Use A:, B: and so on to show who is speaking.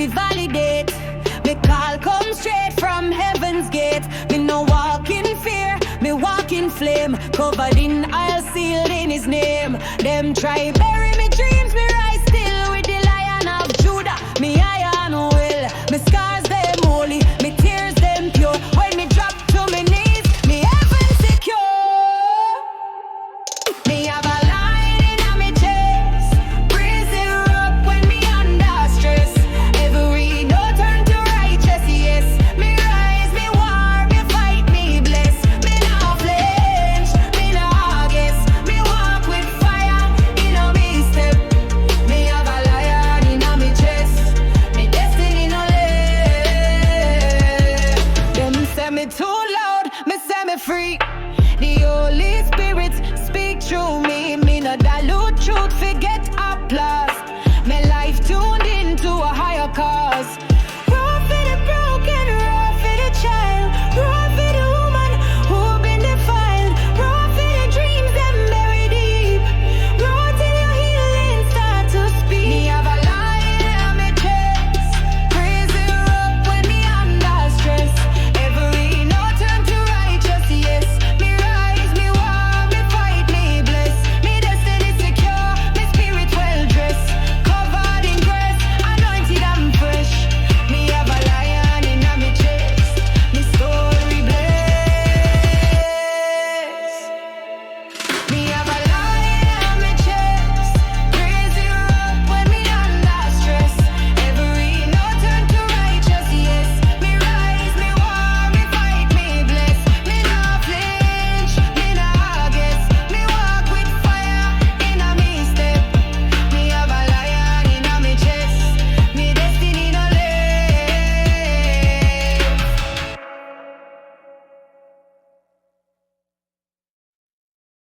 A: fi validate. Me call come straight from heaven's gate. Me no walk in fear, me walk in flame. Covered in oil, sealed in his name. Them try bury me dreams, me rise still with the Lion of Judah. Me iron will, me scars them holy, me tears them pure. When me drop to me knees, me heaven secure. Me have a lion in my chest, praise her up when me under stress. Every no turn to righteous, yes. Me rise, me war, me fight, me bless. Me no flinch, me no guess. Me walk with fire in a me step. Me have a lion in a me chest. Me destiny no left. Them say me too loud, me say me free. The Holy Spirit speak through